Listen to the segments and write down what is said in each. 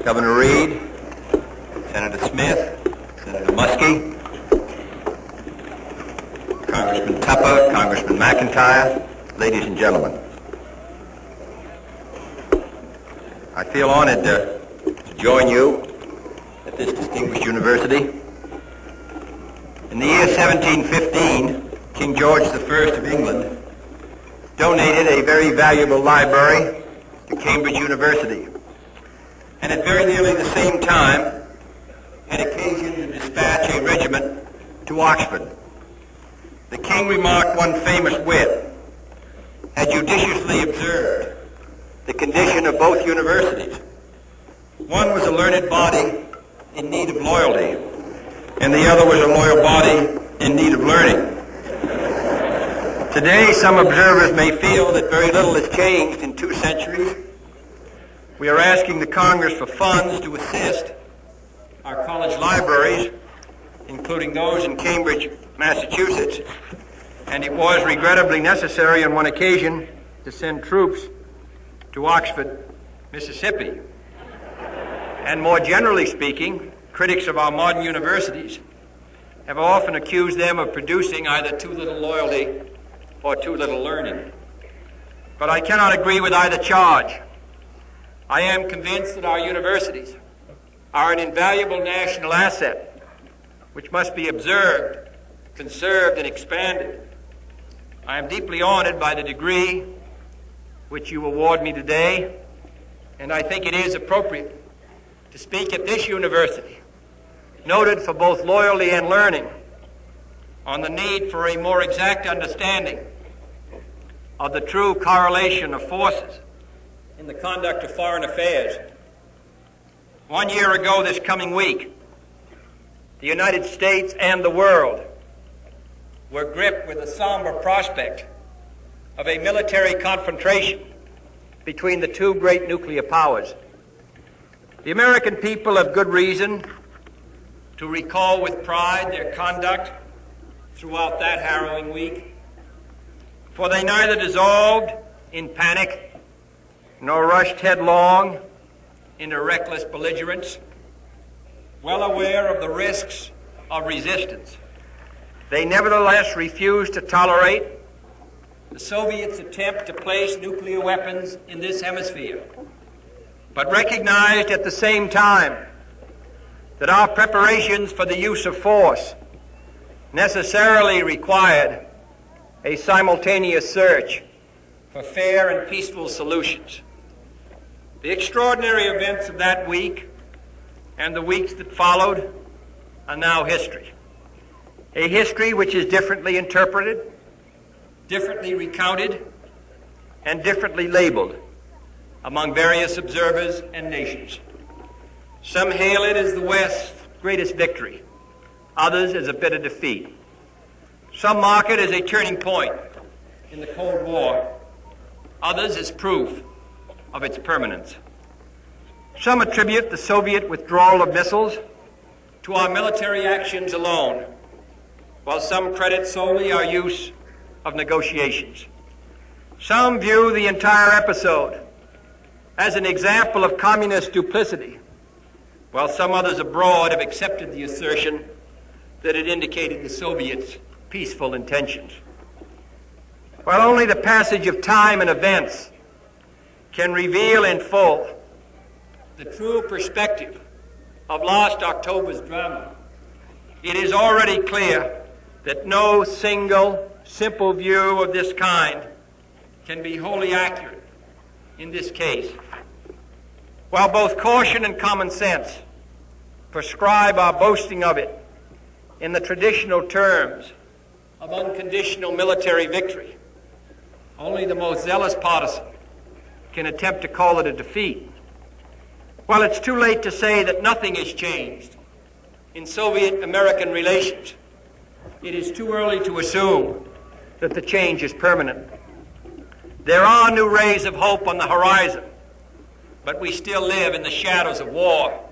Governor Reed, Senator Smith, Senator Muskie, Congressman Tupper, Congressman McIntyre, ladies and gentlemen. I feel honored to join you at this distinguished university. In the year 1715, King George I of England donated a very valuable library to Cambridge University, and at very nearly the same time had occasion to dispatch a regiment to Oxford. The king remarked one famous wit, had judiciously observed the condition of both universities. One was a learned body in need of loyalty, and the other was a loyal body in need of learning. Today, some observers may feel that very little has changed in 2 centuries. We are asking the Congress for funds to assist our college libraries, including those in Cambridge, Massachusetts, and it was regrettably necessary on one occasion to send troops to Oxford, Mississippi. And more generally speaking, critics of our modern universities have often accused them of producing either too little loyalty or too little learning. But I cannot agree with either charge. I am convinced that our universities are an invaluable national asset which must be observed, conserved, and expanded. I am deeply honored by the degree which you award me today, and I think it is appropriate to speak at this university, noted for both loyalty and learning, on the need for a more exact understanding of the true correlation of forces in the conduct of foreign affairs. 1 year ago this coming week, the United States and the world were gripped with the somber prospect of a military confrontation between the 2 great nuclear powers. The American people have good reason to recall with pride their conduct throughout that harrowing week, for they neither dissolved in panic nor rushed headlong into reckless belligerence. Well aware of the risks of resistance, they nevertheless refused to tolerate the Soviets' attempt to place nuclear weapons in this hemisphere, but recognized at the same time that our preparations for the use of force necessarily required a simultaneous search for fair and peaceful solutions. The extraordinary events of that week and the weeks that followed are now history. A history which is differently interpreted, differently recounted, and differently labeled among various observers and nations. Some hail it as the West's greatest victory, others as a bitter defeat. Some mark it as a turning point in the Cold War, others as proof of its permanence. Some attribute the Soviet withdrawal of missiles to our military actions alone, while some credit solely our use of negotiations. Some view the entire episode as an example of communist duplicity, while some others abroad have accepted the assertion that it indicated the Soviets' peaceful intentions. While only the passage of time and events can reveal in full the true perspective of last October's drama, it is already clear that no single, simple view of this kind can be wholly accurate in this case. While both caution and common sense prescribe our boasting of it in the traditional terms of unconditional military victory, only the most zealous partisan can attempt to call it a defeat. While it's too late to say that nothing has changed in Soviet-American relations, it is too early to assume that the change is permanent. There are new rays of hope on the horizon, but we still live in the shadows of war.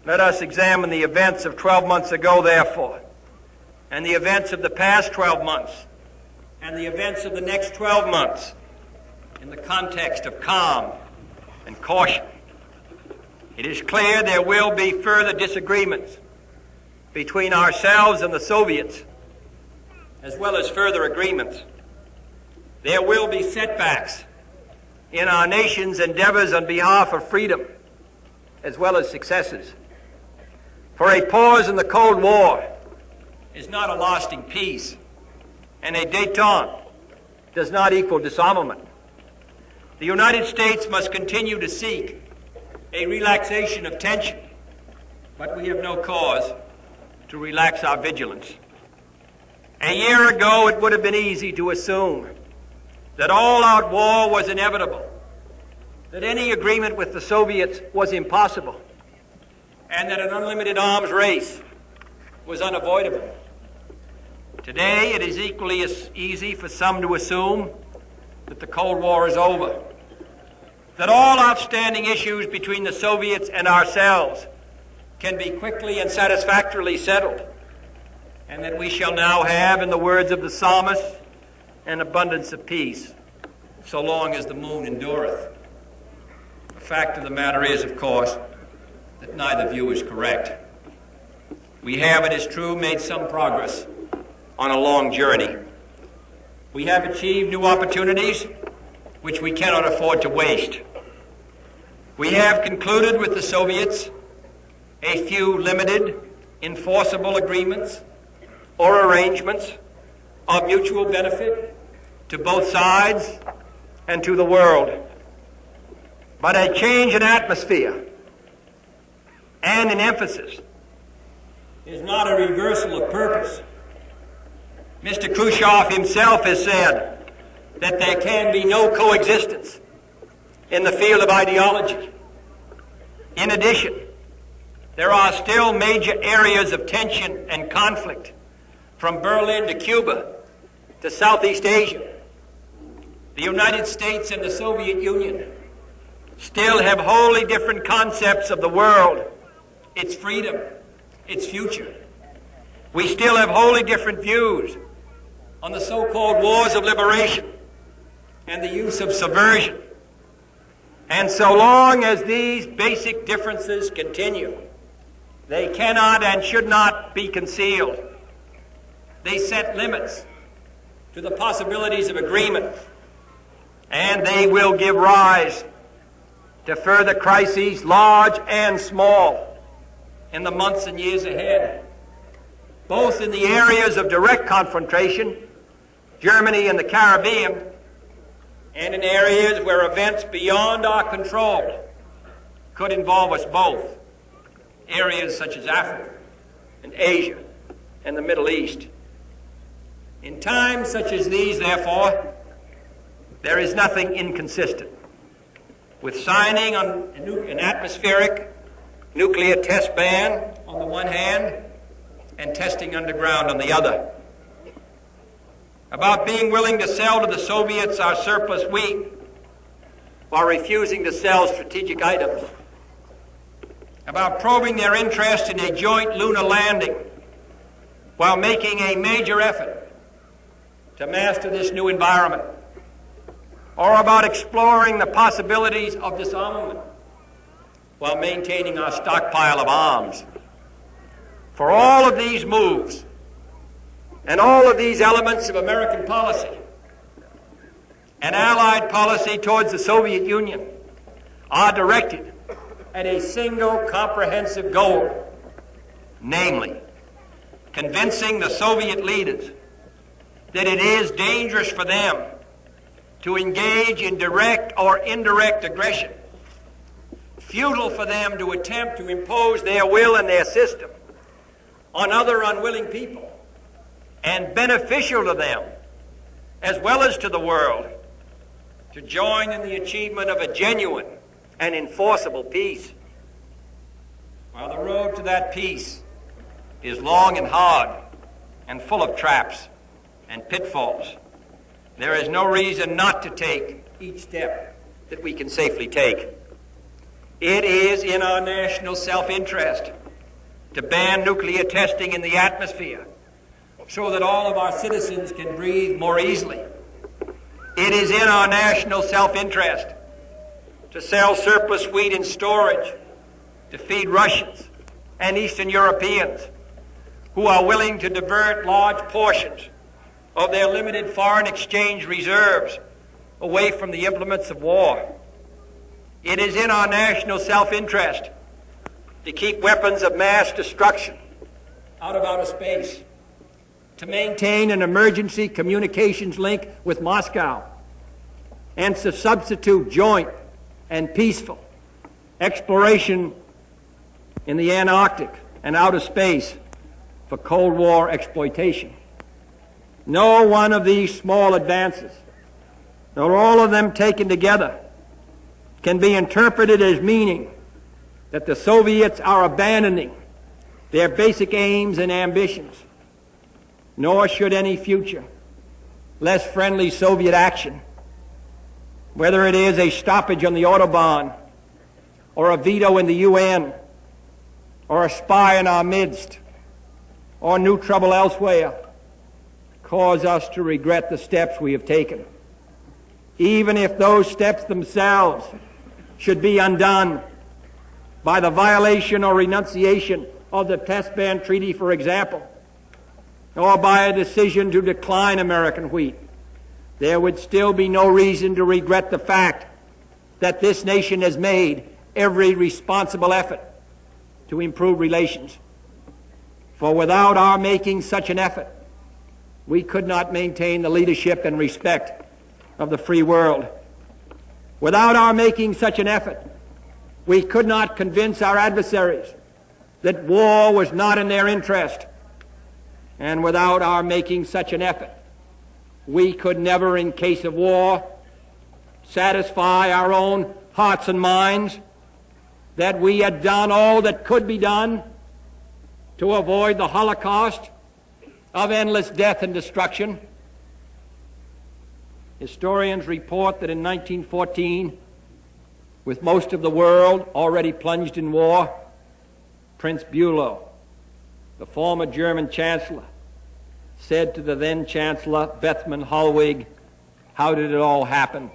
Let us examine the events of 12 months ago, therefore, and the events of the past 12 months, and the events of the next 12 months in the context of calm and caution. It is clear there will be further disagreements between ourselves and the Soviets, as well as further agreements. There will be setbacks in our nation's endeavors on behalf of freedom, as well as successes. For a pause in the Cold War is not a lasting peace, and a détente does not equal disarmament. The United States must continue to seek a relaxation of tension, but we have no cause to relax our vigilance. A year ago, it would have been easy to assume that all-out war was inevitable, that any agreement with the Soviets was impossible, and that an unlimited arms race was unavoidable. Today, it is equally as easy for some to assume that the Cold War is over, that all outstanding issues between the Soviets and ourselves can be quickly and satisfactorily settled, and that we shall now have, in the words of the psalmist, an abundance of peace, so long as the moon endureth. The fact of the matter is, of course, that neither view is correct. We have, it is true, made some progress on a long journey. We have achieved new opportunities which we cannot afford to waste. We have concluded with the Soviets a few limited, enforceable agreements or arrangements of mutual benefit to both sides and to the world. But a change in atmosphere and in emphasis is not a reversal of purpose. Mr. Khrushchev himself has said that there can be no coexistence in the field of ideology. In addition, there are still major areas of tension and conflict, from Berlin to Cuba to Southeast Asia. The United States and the Soviet Union still have wholly different concepts of the world, its freedom, its future. We still have wholly different views on the so-called wars of liberation and the use of subversion. And so long as these basic differences continue, they cannot and should not be concealed. They set limits to the possibilities of agreement, and they will give rise to further crises, large and small, in the months and years ahead, both in the areas of direct confrontation, Germany and the Caribbean, and in areas where events beyond our control could involve us both, areas such as Africa and Asia and the Middle East. In times such as these, therefore, there is nothing inconsistent with signing on an atmospheric nuclear test ban on the one hand and testing underground on the other, about being willing to sell to the Soviets our surplus wheat while refusing to sell strategic items, about probing their interest in a joint lunar landing while making a major effort to master this new environment, or about exploring the possibilities of disarmament while maintaining our stockpile of arms. For all of these moves and all of these elements of American policy and Allied policy towards the Soviet Union are directed at a single comprehensive goal, namely, convincing the Soviet leaders that it is dangerous for them to engage in direct or indirect aggression, futile for them to attempt to impose their will and their system on other unwilling people, and beneficial to them, as well as to the world, to join in the achievement of a genuine and enforceable peace. While the road to that peace is long and hard and full of traps and pitfalls, there is no reason not to take each step that we can safely take. It is in our national self-interest to ban nuclear testing in the atmosphere so that all of our citizens can breathe more easily. It is in our national self-interest to sell surplus wheat in storage to feed Russians and Eastern Europeans who are willing to divert large portions of their limited foreign exchange reserves away from the implements of war. It is in our national self-interest to keep weapons of mass destruction out of outer space, to maintain an emergency communications link with Moscow, and to substitute joint and peaceful exploration in the Antarctic and outer space for Cold War exploitation. No one of these small advances, nor all of them taken together, can be interpreted as meaning that the Soviets are abandoning their basic aims and ambitions, nor should any future, less friendly Soviet action, whether it is a stoppage on the Autobahn, or a veto in the UN, or a spy in our midst, or new trouble elsewhere, cause us to regret the steps we have taken, even if those steps themselves should be undone by the violation or renunciation of the Test Ban Treaty, for example, or by a decision to decline American wheat. There would still be no reason to regret the fact that this nation has made every responsible effort to improve relations. For without our making such an effort, we could not maintain the leadership and respect of the free world. Without our making such an effort, we could not convince our adversaries that war was not in their interest. And without our making such an effort, we could never, in case of war, satisfy our own hearts and minds that we had done all that could be done to avoid the Holocaust of endless death and destruction. Historians report that in 1914, with most of the world already plunged in war, Prince Bülow, the former German chancellor, said to the then Chancellor Bethmann Hollweg, "How did it all happen?"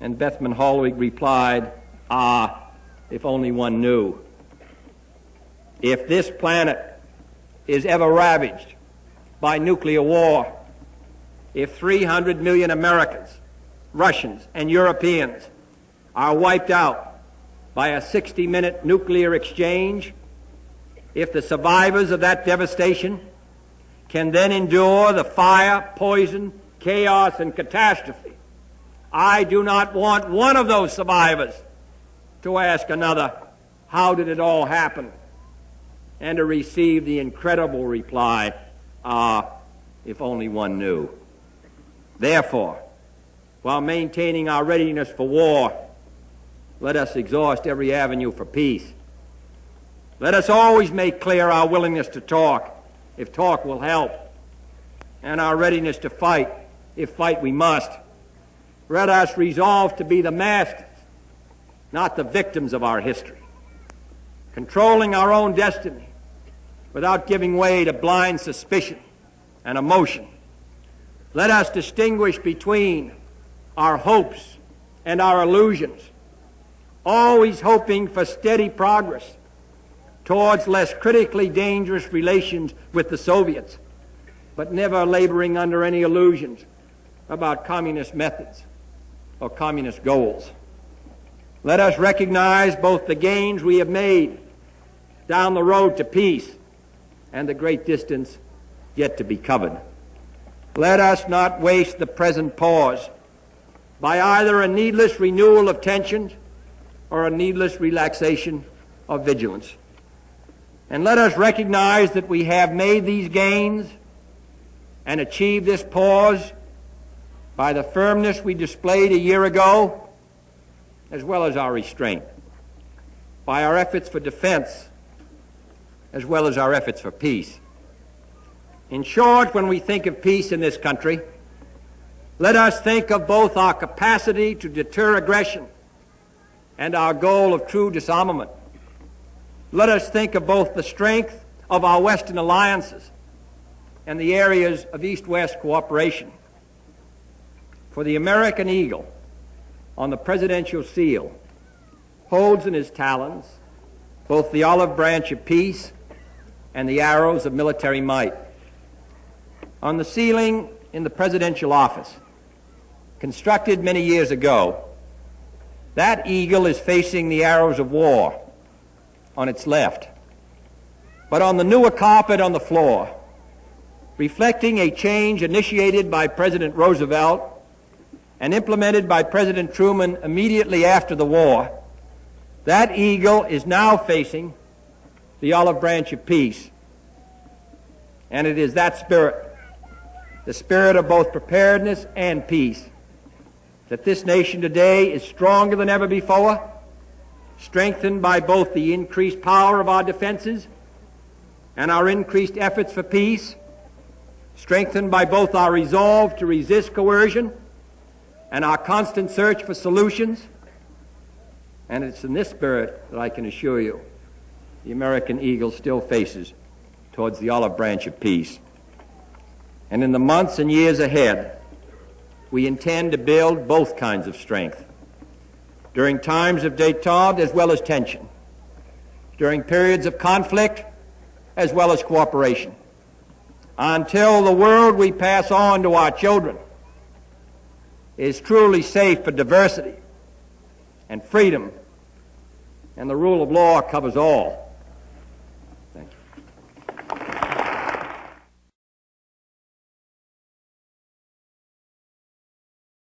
And Bethmann Hollweg replied, "Ah, if only one knew. If this planet is ever ravaged by nuclear war, if 300 million Americans, Russians, and Europeans are wiped out by a 60-minute nuclear exchange, if the survivors of that devastation can then endure the fire, poison, chaos, and catastrophe, I do not want one of those survivors to ask another, how did it all happen? And to receive the incredible reply, ah, if only one knew. Therefore, while maintaining our readiness for war, let us exhaust every avenue for peace. Let us always make clear our willingness to talk, if talk will help, and our readiness to fight, if fight we must. Let us resolve to be the masters, not the victims of our history, controlling our own destiny without giving way to blind suspicion and emotion. Let us distinguish between our hopes and our illusions, always hoping for steady progress towards less critically dangerous relations with the Soviets, but never laboring under any illusions about communist methods or communist goals. Let us recognize both the gains we have made down the road to peace and the great distance yet to be covered. Let us not waste the present pause by either a needless renewal of tensions or a needless relaxation of vigilance. And let us recognize that we have made these gains and achieved this pause by the firmness we displayed a year ago, as well as our restraint, by our efforts for defense, as well as our efforts for peace. In short, when we think of peace in this country, let us think of both our capacity to deter aggression and our goal of true disarmament. Let us think of both the strength of our Western alliances and the areas of East-West cooperation. For the American eagle on the presidential seal holds in his talons both the olive branch of peace and the arrows of military might. On the ceiling in the presidential office, constructed many years ago, that eagle is facing the arrows of war on its left. But on the newer carpet on the floor, reflecting a change initiated by President Roosevelt and implemented by President Truman immediately after the war, that eagle is now facing the olive branch of peace. And it is that spirit, the spirit of both preparedness and peace, that this nation today is stronger than ever before, strengthened by both the increased power of our defenses and our increased efforts for peace, strengthened by both our resolve to resist coercion and our constant search for solutions. And it's in this spirit that I can assure you the American eagle still faces towards the olive branch of peace. And in the months and years ahead, we intend to build both kinds of strength during times of détente as well as tension, during periods of conflict as well as cooperation, until the world we pass on to our children is truly safe for diversity and freedom, and the rule of law covers all.